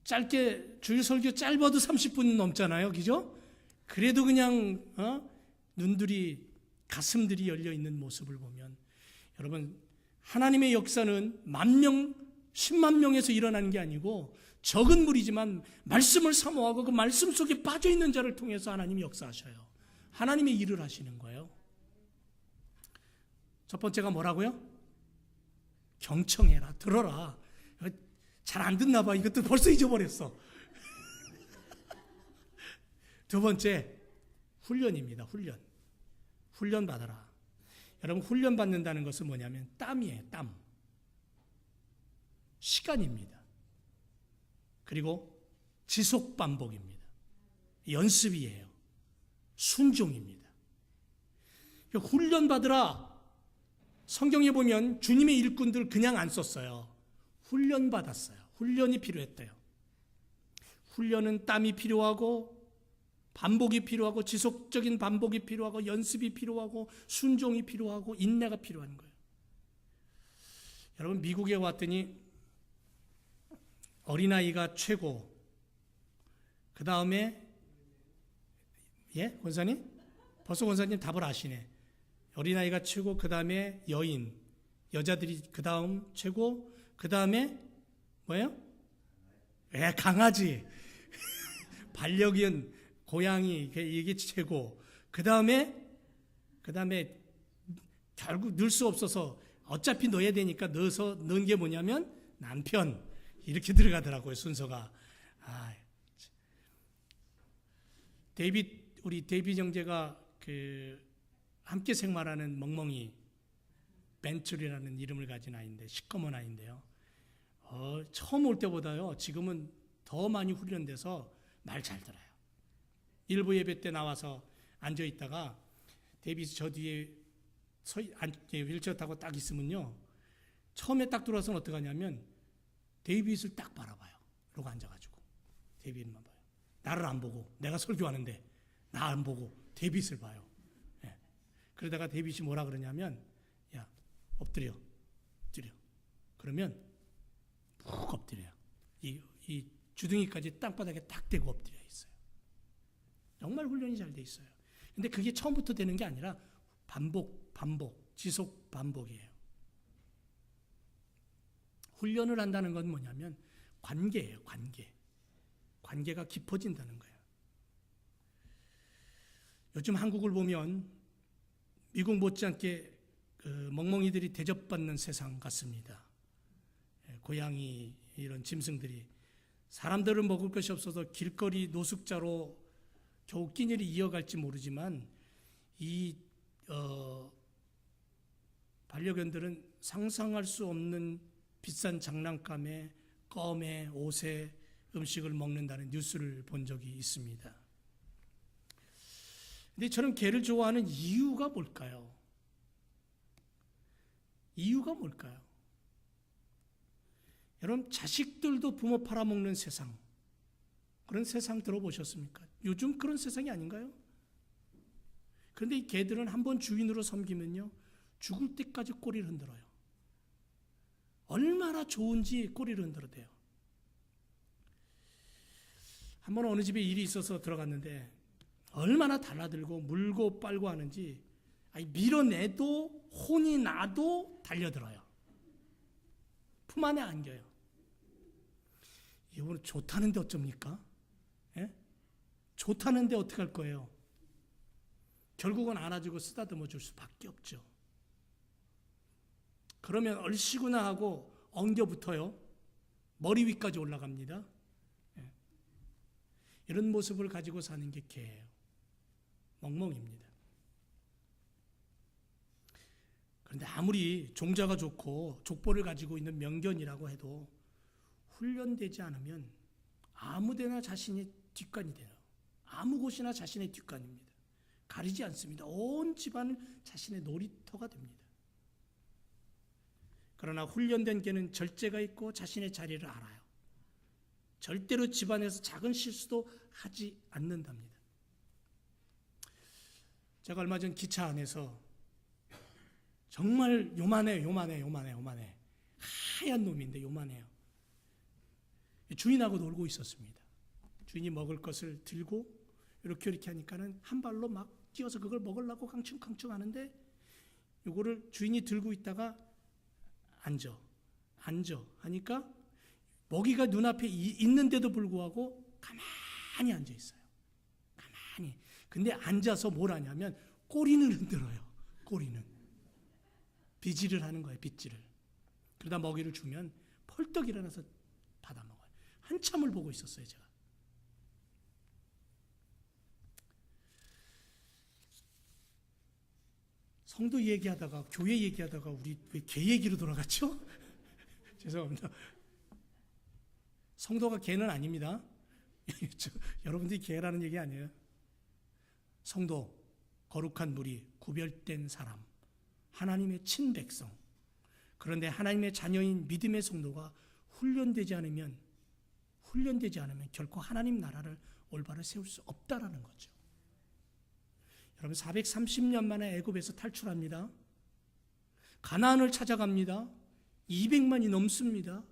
짧게 주일 설교 짧아도 30분 넘잖아요. 그죠? 그래도 그냥 눈들이 가슴들이 열려 있는 모습을 보면 여러분 하나님의 역사는 10,000명, 10만 명에서 일어나는 게 아니고 적은 무리지만 말씀을 사모하고 그 말씀 속에 빠져 있는 자를 통해서 하나님이 역사하셔요. 하나님의 일을 하시는 거예요. 첫 번째가 뭐라고요? 경청해라, 들어라. 잘 안 듣나 봐. 이것도 벌써 잊어버렸어. 두 번째, 훈련입니다. 훈련 받아라. 여러분 훈련 받는다는 것은 뭐냐면 땀이에요. 땀. 시간입니다. 그리고 지속 반복입니다. 연습이에요. 순종입니다. 훈련 받으라. 성경에 보면 주님의 일꾼들 그냥 안 썼어요. 훈련 받았어요. 훈련이 필요했대요. 훈련은 땀이 필요하고 반복이 필요하고 지속적인 반복이 필요하고 연습이 필요하고 순종이 필요하고 인내가 필요한 거예요. 여러분 미국에 왔더니 어린아이가 최고, 그 다음에 권사님? 벌써 권사님 답을 아시네. 어린아이가 최고, 그 다음에 여인, 여자들이 그 다음 최고, 그 다음에 뭐예요? 강아지. 반려견, 고양이, 이게 최고. 그 다음에 결국 넣을 수 없어서 어차피 넣어야 되니까 넣은 게 뭐냐면 남편. 이렇게 들어가더라고요, 순서가. 우리 데이빗 형제가 함께 생활하는 멍멍이 벤츄리라는 이름을 가진 아이인데, 시꺼먼 아이인데요. 처음 올 때보다요, 지금은 더 많이 훈련돼서 말 잘 들어요. 일부 예배 때 나와서 앉아 있다가 데이빗이 저 뒤에 휠체어 타고 딱 있으면요, 처음에 딱 들어와서는 어떻게 하냐면 데이빗을 딱 바라봐요. 그러고 앉아가지고 데이빗만 봐요. 나를 안 보고, 내가 설교하는데 나 안 보고 데이빗을 봐요. 그러다가 데이빗이 뭐라 그러냐면, 야, 엎드려. 그러면 푹 엎드려요. 이 주둥이까지 땅바닥에 딱 대고 엎드려 있어요. 정말 훈련이 잘 돼 있어요. 근데 그게 처음부터 되는 게 아니라 반복, 지속 반복이에요. 훈련을 한다는 건 뭐냐면 관계예요. 관계가 깊어진다는 거예요. 요즘 한국을 보면 미국 못지않게 멍멍이들이 대접받는 세상 같습니다. 고양이, 이런 짐승들이 사람들은 먹을 것이 없어서 길거리 노숙자로 겨우 끼니를 이어갈지 모르지만 이 반려견들은 상상할 수 없는 비싼 장난감에, 껌에, 옷에 음식을 먹는다는 뉴스를 본 적이 있습니다. 근데 저는 개를 좋아하는 이유가 뭘까요? 여러분, 자식들도 부모 팔아먹는 세상, 그런 세상 들어보셨습니까? 요즘 그런 세상이 아닌가요? 그런데 이 개들은 한번 주인으로 섬기면요, 죽을 때까지 꼬리를 흔들어요. 얼마나 좋은지 꼬리를 흔들어대요. 한번 어느 집에 일이 있어서 들어갔는데 얼마나 달라들고 물고 빨고 하는지, 밀어내도 혼이 나도 달려들어요. 품 안에 안겨요. 이거는 좋다는데 어쩝니까? 좋다는데 어떻게 할 거예요? 결국은 안아주고 쓰다듬어 줄 수밖에 없죠. 그러면 얼씨구나 하고 엉겨붙어요. 머리 위까지 올라갑니다. 이런 모습을 가지고 사는 게 개예요. 멍멍입니다. 그런데 아무리 종자가 좋고 족보를 가지고 있는 명견이라고 해도 훈련되지 않으면 아무데나 자신의 뒷간이 돼요. 아무 곳이나 자신의 뒷간입니다. 가리지 않습니다. 온 집안을 자신의 놀이터가 됩니다. 그러나 훈련된 개는 절제가 있고 자신의 자리를 알아요. 절대로 집안에서 작은 실수도 하지 않는답니다. 제가 얼마 전 기차 안에서 정말 요만해. 하얀 놈인데 요만해요. 주인하고 놀고 있었습니다. 주인이 먹을 것을 들고 이렇게 하니까는 한 발로 막 뛰어서 그걸 먹으려고 깡충깡충 하는데 이거를 주인이 들고 있다가 앉아 하니까 먹이가 눈앞에 있는데도 불구하고 가만히 앉아 있어요. 가만히. 근데 앉아서 뭘 하냐면 꼬리는 흔들어요. 꼬리는. 비지를 하는 거예요. 빗질을. 그러다 먹이를 주면 펄떡 일어나서 받아 먹어요. 한참을 보고 있었어요, 제가. 성도 얘기하다가 교회 얘기하다가 우리 왜 개 얘기로 돌아갔죠? 죄송합니다. 성도가 개는 아닙니다. 여러분들이 개라는 얘기 아니에요. 성도, 거룩한 무리, 구별된 사람, 하나님의 친백성. 그런데 하나님의 자녀인 믿음의 성도가 훈련되지 않으면 결코 하나님 나라를 올바로 세울 수 없다라는 거죠. 여러분 430년 만에 애굽에서 탈출합니다. 가나안을 찾아갑니다. 200만이 넘습니다.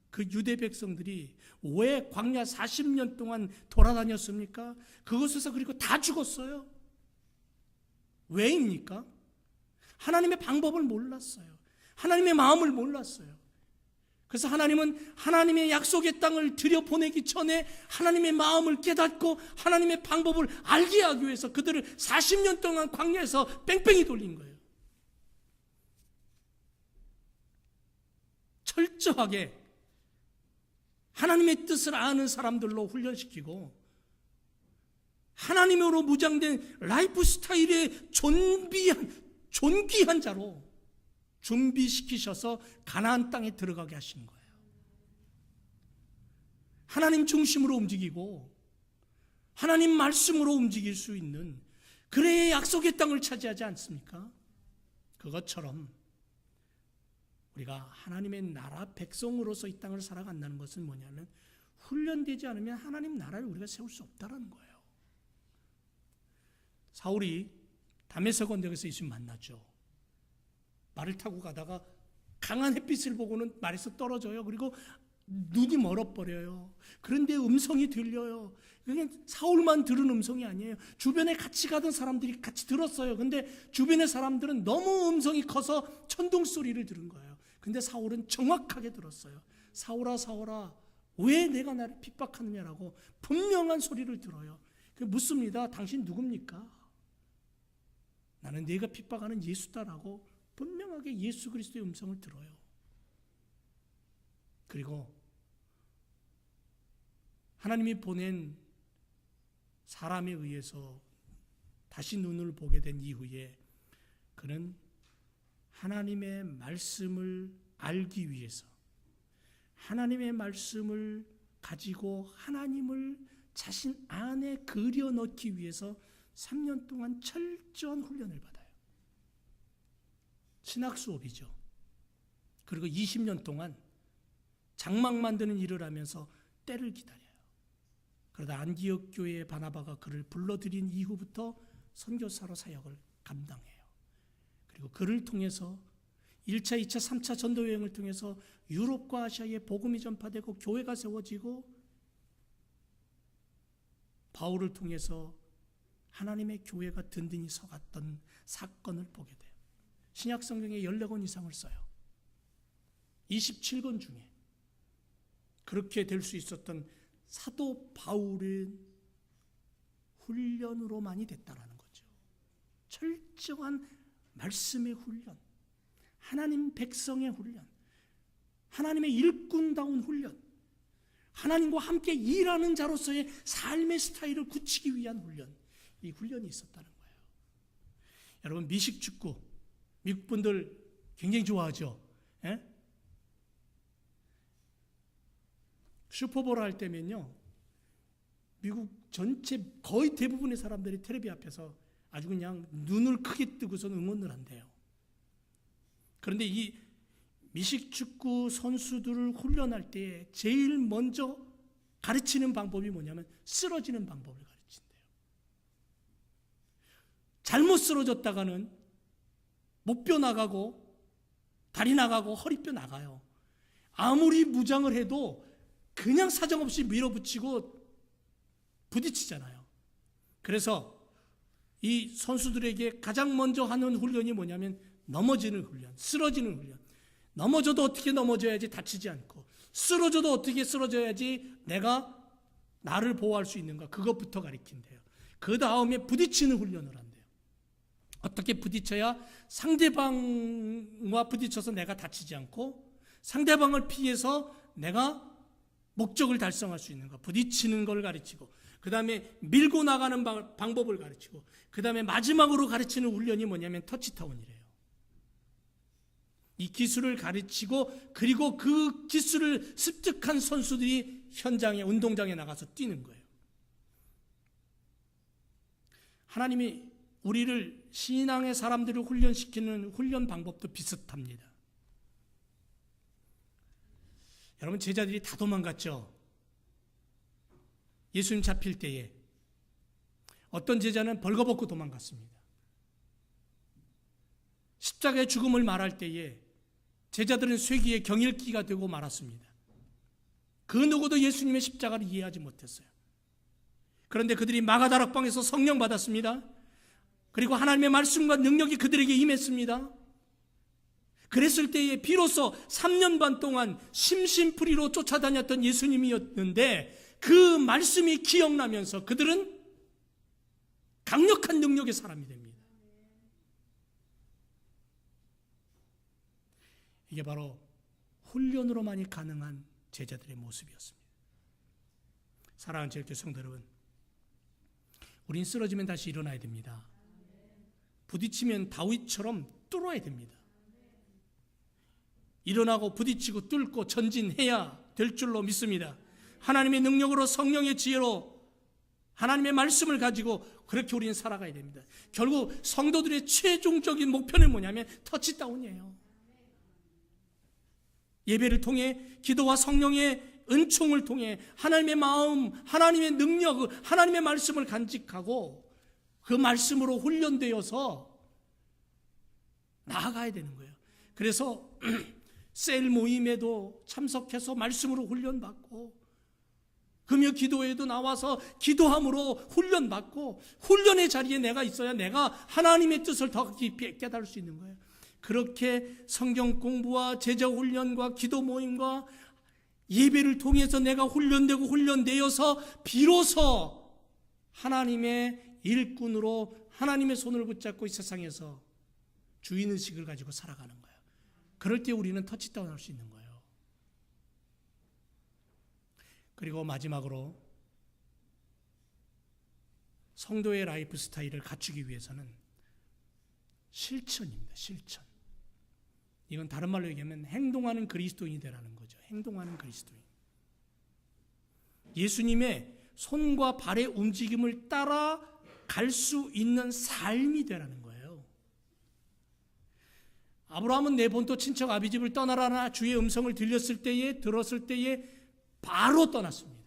그 유대 백성들이 왜 광야 40년 동안 돌아다녔습니까? 그곳에서 그리고 다 죽었어요. 왜입니까? 하나님의 방법을 몰랐어요. 하나님의 마음을 몰랐어요. 그래서 하나님은 하나님의 약속의 땅을 들여보내기 전에 하나님의 마음을 깨닫고 하나님의 방법을 알게 하기 위해서 그들을 40년 동안 광야에서 뺑뺑이 돌린 거예요. 철저하게 하나님의 뜻을 아는 사람들로 훈련시키고 하나님으로 무장된 라이프 스타일의 존귀한 자로 준비시키셔서 가나안 땅에 들어가게 하시는 거예요. 하나님 중심으로 움직이고 하나님 말씀으로 움직일 수 있는, 그래야 약속의 땅을 차지하지 않습니까? 그것처럼 우리가 하나님의 나라 백성으로서 이 땅을 살아간다는 것은 뭐냐면 훈련되지 않으면 하나님 나라를 우리가 세울 수 없다는 거예요. 사울이 다메섹 언덕에서 예수님 만났죠. 말을 타고 가다가 강한 햇빛을 보고는 말에서 떨어져요. 그리고 눈이 멀어버려요. 그런데 음성이 들려요. 그냥 사울만 들은 음성이 아니에요. 주변에 같이 가던 사람들이 같이 들었어요. 근데 주변의 사람들은 너무 음성이 커서 천둥 소리를 들은 거예요. 근데 사울은 정확하게 들었어요. 사울아 사울아 왜 내가 나를 핍박하느냐라고 분명한 소리를 들어요. 묻습니다. 당신 누굽니까? 나는 네가 핍박하는 예수다라고 분명하게 예수 그리스도의 음성을 들어요. 그리고 하나님이 보낸 사람에 의해서 다시 눈을 보게 된 이후에 그는 하나님의 말씀을 알기 위해서, 하나님의 말씀을 가지고 하나님을 자신 안에 그려넣기 위해서 3년 동안 철저한 훈련을 받아요. 신학 수업이죠. 그리고 20년 동안 장막 만드는 일을 하면서 때를 기다려요. 그러다 안디옥 교회의 바나바가 그를 불러들인 이후부터 선교사로 사역을 감당해요. 그리고 그를 통해서 1차, 2차, 3차 전도 여행을 통해서 유럽과 아시아에 복음이 전파되고 교회가 세워지고 바울을 통해서 하나님의 교회가 든든히 서갔던 사건을 보게 돼요. 신약 성경에 14권 이상을 써요. 27권 중에. 그렇게 될 수 있었던 사도 바울은 훈련으로 많이 됐다라는 거죠. 철저한 말씀의 훈련, 하나님 백성의 훈련, 하나님의 일꾼다운 훈련, 하나님과 함께 일하는 자로서의 삶의 스타일을 굳히기 위한 훈련, 이 훈련이 있었다는 거예요. 여러분, 미식축구 미국 분들 굉장히 좋아하죠. 예? 슈퍼볼 할 때면요, 미국 전체 거의 대부분의 사람들이 텔레비 앞에서 아주 그냥 눈을 크게 뜨고서 응원을 한대요. 그런데 이 미식축구 선수들을 훈련할 때 제일 먼저 가르치는 방법이 뭐냐면 쓰러지는 방법을 가르친대요. 잘못 쓰러졌다가는 목뼈 나가고 다리 나가고 허리뼈 나가요. 아무리 무장을 해도 그냥 사정없이 밀어붙이고 부딪히잖아요. 그래서 이 선수들에게 가장 먼저 하는 훈련이 뭐냐면 넘어지는 훈련, 쓰러지는 훈련. 넘어져도 어떻게 넘어져야지 다치지 않고, 쓰러져도 어떻게 쓰러져야지 내가 나를 보호할 수 있는가, 그것부터 가르친대요. 그 다음에 부딪히는 훈련을 한대요. 어떻게 부딪혀야 상대방과 부딪혀서 내가 다치지 않고 상대방을 피해서 내가 목적을 달성할 수 있는가, 부딪히는 걸 가르치고, 그 다음에 밀고 나가는 방법을 가르치고, 그 다음에 마지막으로 가르치는 훈련이 뭐냐면 터치다운이래요. 이 기술을 가르치고, 그리고 그 기술을 습득한 선수들이 현장에, 운동장에 나가서 뛰는 거예요. 하나님이 우리를, 신앙의 사람들을 훈련시키는 훈련 방법도 비슷합니다. 여러분, 제자들이 다 도망갔죠. 예수님 잡힐 때에 어떤 제자는 벌거벗고 도망갔습니다. 십자가의 죽음을 말할 때에 제자들은 쇠기에 경일기가 되고 말았습니다. 그 누구도 예수님의 십자가를 이해하지 못했어요. 그런데 그들이 마가다락방에서 성령 받았습니다. 그리고 하나님의 말씀과 능력이 그들에게 임했습니다. 그랬을 때에 비로소 3년 반 동안 심심풀이로 쫓아다녔던 예수님이었는데, 그 말씀이 기억나면서 그들은 강력한 능력의 사람이 됩니다. 이게 바로 훈련으로만이 가능한 제자들의 모습이었습니다. 사랑하는 제일교회 성도 여러분, 우린 쓰러지면 다시 일어나야 됩니다. 부딪히면 다윗처럼 뚫어야 됩니다. 일어나고 부딪히고 뚫고 전진해야 될 줄로 믿습니다. 하나님의 능력으로, 성령의 지혜로, 하나님의 말씀을 가지고 그렇게 우리는 살아가야 됩니다. 결국 성도들의 최종적인 목표는 뭐냐면 터치다운이에요. 예배를 통해, 기도와 성령의 은총을 통해 하나님의 마음, 하나님의 능력, 하나님의 말씀을 간직하고 그 말씀으로 훈련되어서 나아가야 되는 거예요. 그래서 셀 모임에도 참석해서 말씀으로 훈련받고, 금요 기도회에도 나와서 기도함으로 훈련받고, 훈련의 자리에 내가 있어야 내가 하나님의 뜻을 더 깊이 깨달을 수 있는 거예요. 그렇게 성경 공부와 제자 훈련과 기도 모임과 예배를 통해서 내가 훈련되고 훈련되어서 비로소 하나님의 일꾼으로 하나님의 손을 붙잡고 이 세상에서 주인의식을 가지고 살아가는 거예요. 그럴 때 우리는 터치다운 할 수 있는 거예요. 그리고 마지막으로 성도의 라이프 스타일을 갖추기 위해서는 실천입니다. 실천. 이건 다른 말로 얘기하면 행동하는 그리스도인이 되라는 거죠. 행동하는 그리스도인. 예수님의 손과 발의 움직임을 따라 갈 수 있는 삶이 되라는 거예요. 아브라함은 내 본토 친척 아비집을 떠나라나 주의 음성을 들었을 때에 바로 떠났습니다.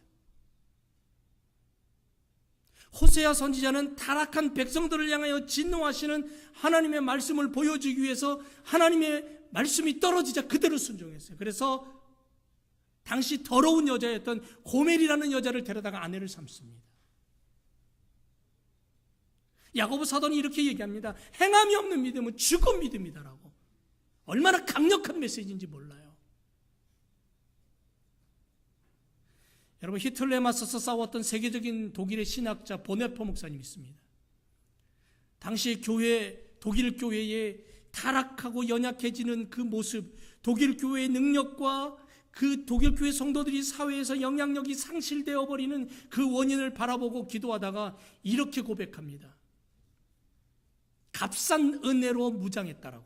호세아 선지자는 타락한 백성들을 향하여 진노하시는 하나님의 말씀을 보여주기 위해서 하나님의 말씀이 떨어지자 그대로 순종했어요. 그래서 당시 더러운 여자였던 고멜이라는 여자를 데려다가 아내를 삼습니다. 야고보 사도는 이렇게 얘기합니다. 행함이 없는 믿음은 죽은 믿음이다라고. 얼마나 강력한 메시지인지 몰라요. 여러분, 히틀러에 맞서서 싸웠던 세계적인 독일의 신학자 보네퍼 목사님 있습니다. 당시 독일 교회의 타락하고 연약해지는 그 모습, 독일 교회의 능력과 그 독일 교회 성도들이 사회에서 영향력이 상실되어 버리는 그 원인을 바라보고 기도하다가 이렇게 고백합니다. 값싼 은혜로 무장했다라고.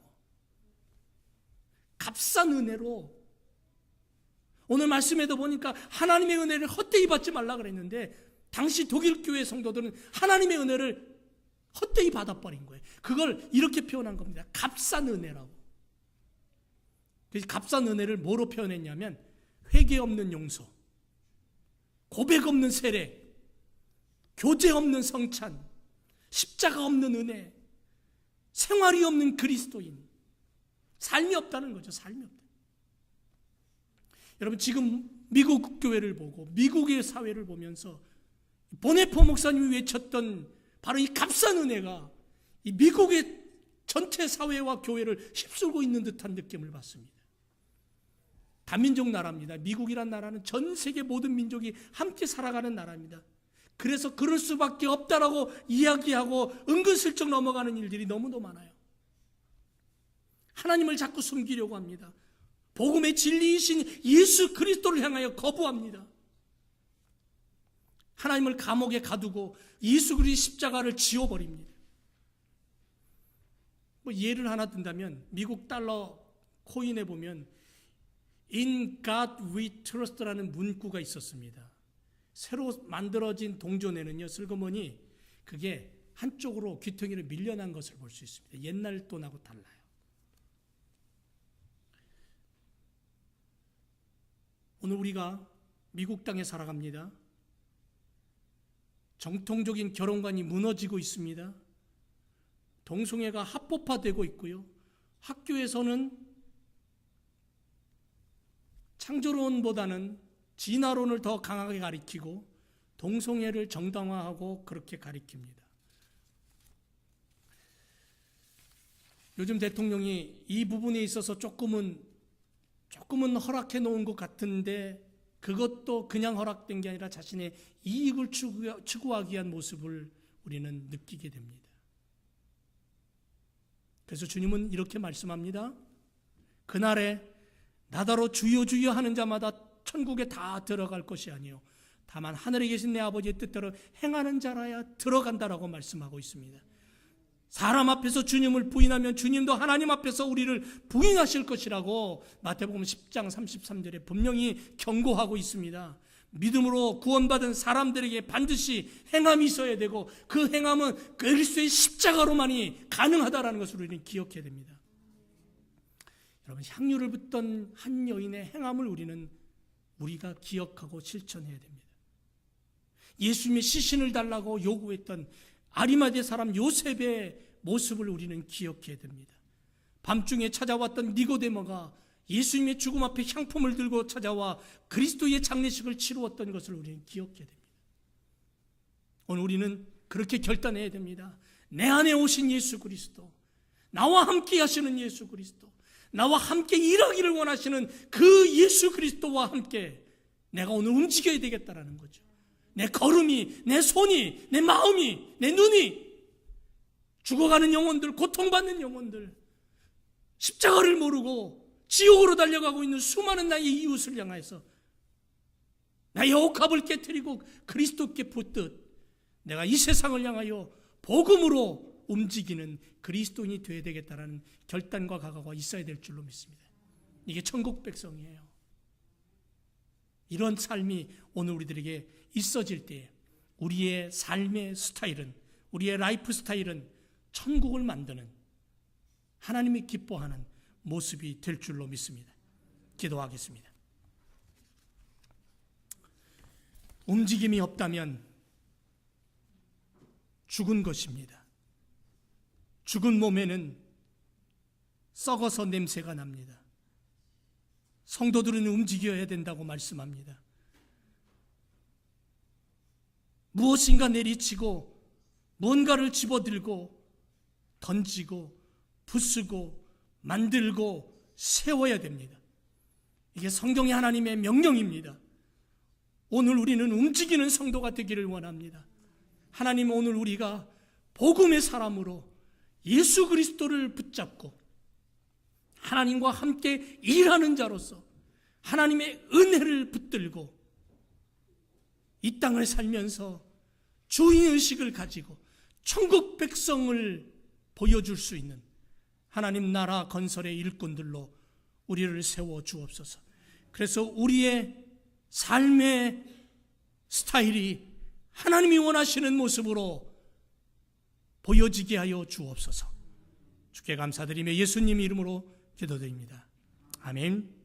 값싼 은혜로. 오늘 말씀에도 보니까 하나님의 은혜를 헛되이 받지 말라 그랬는데 당시 독일 교회 성도들은 하나님의 은혜를 헛되이 받아버린 거예요. 그걸 이렇게 표현한 겁니다. 값싼 은혜라고. 그래서 값싼 은혜를 뭐로 표현했냐면 회개 없는 용서, 고백 없는 세례, 교제 없는 성찬, 십자가 없는 은혜, 생활이 없는 그리스도인, 삶이 없다는 거죠. 삶이 없다. 여러분 지금 미국 교회를 보고 미국의 사회를 보면서 보네포 목사님이 외쳤던 바로 이 값싼 은혜가 이 미국의 전체 사회와 교회를 휩쓸고 있는 듯한 느낌을 받습니다. 다민족 나라입니다. 미국이란 나라는 전 세계 모든 민족이 함께 살아가는 나라입니다. 그래서 그럴 수밖에 없다라고 이야기하고 은근슬쩍 넘어가는 일들이 너무도 많아요. 하나님을 자꾸 숨기려고 합니다. 복음의 진리이신 예수 그리스도를 향하여 거부합니다. 하나님을 감옥에 가두고 예수 그리스도의 십자가를 지워버립니다. 뭐 예를 하나 든다면 미국 달러 코인에 보면 In God we trust라는 문구가 있었습니다. 새로 만들어진 동전에는요, 슬그머니 그게 한쪽으로 귀퉁이를 밀려난 것을 볼 수 있습니다. 옛날 돈하고 달라요. 오늘 우리가 미국 땅에 살아갑니다. 정통적인 결혼관이 무너지고 있습니다. 동성애가 합법화되고 있고요. 학교에서는 창조론보다는 진화론을 더 강하게 가리키고 동성애를 정당화하고 그렇게 가리킵니다. 요즘 대통령이 이 부분에 있어서 조금은 허락해 놓은 것 같은데 그것도 그냥 허락된 게 아니라 자신의 이익을 추구하기 위한 모습을 우리는 느끼게 됩니다. 그래서 주님은 이렇게 말씀합니다. 그날에 나더러 주여 주여 하는 자마다 천국에 다 들어갈 것이 아니요 다만 하늘에 계신 내 아버지의 뜻대로 행하는 자라야 들어간다라고 말씀하고 있습니다. 사람 앞에서 주님을 부인하면 주님도 하나님 앞에서 우리를 부인하실 것이라고 마태복음 10장 33절에 분명히 경고하고 있습니다. 믿음으로 구원받은 사람들에게 반드시 행함이 있어야 되고 그 행함은 그리스도의 십자가로만이 가능하다라는 것을 우리는 기억해야 됩니다. 여러분 향유를 붓던 한 여인의 행함을 우리가 기억하고 실천해야 됩니다. 예수님의 시신을 달라고 요구했던 아리마대 사람 요셉의 모습을 우리는 기억해야 됩니다. 밤중에 찾아왔던 니고데모가 예수님의 죽음 앞에 향품을 들고 찾아와 그리스도의 장례식을 치루었던 것을 우리는 기억해야 됩니다. 오늘 우리는 그렇게 결단해야 됩니다. 내 안에 오신 예수 그리스도, 나와 함께 하시는 예수 그리스도, 나와 함께 일하기를 원하시는 그 예수 그리스도와 함께 내가 오늘 움직여야 되겠다라는 거죠. 내 걸음이, 내 손이, 내 마음이, 내 눈이 죽어가는 영혼들, 고통받는 영혼들, 십자가를 모르고 지옥으로 달려가고 있는 수많은 나의 이웃을 향해서 나의 억압을 깨트리고 그리스도께 붙듯 내가 이 세상을 향하여 복음으로 움직이는 그리스도인이 되어야 되겠다라는 결단과 각오가 있어야 될 줄로 믿습니다. 이게 천국 백성이에요. 이런 삶이 오늘 우리들에게 있어질 때 우리의 삶의 스타일은, 우리의 라이프 스타일은 천국을 만드는, 하나님이 기뻐하는 모습이 될 줄로 믿습니다. 기도하겠습니다. 움직임이 없다면 죽은 것입니다. 죽은 몸에는 썩어서 냄새가 납니다. 성도들은 움직여야 된다고 말씀합니다. 무엇인가 내리치고 뭔가를 집어들고 던지고 부수고 만들고 세워야 됩니다. 이게 성경의 하나님의 명령입니다. 오늘 우리는 움직이는 성도가 되기를 원합니다. 하나님, 오늘 우리가 복음의 사람으로 예수 그리스도를 붙잡고 하나님과 함께 일하는 자로서 하나님의 은혜를 붙들고 이 땅을 살면서 주인의식을 가지고 천국 백성을 보여줄 수 있는 하나님 나라 건설의 일꾼들로 우리를 세워 주옵소서. 그래서 우리의 삶의 스타일이 하나님이 원하시는 모습으로 보여지게 하여 주옵소서. 주께 감사드리며 예수님 이름으로 기도드립니다. 아멘.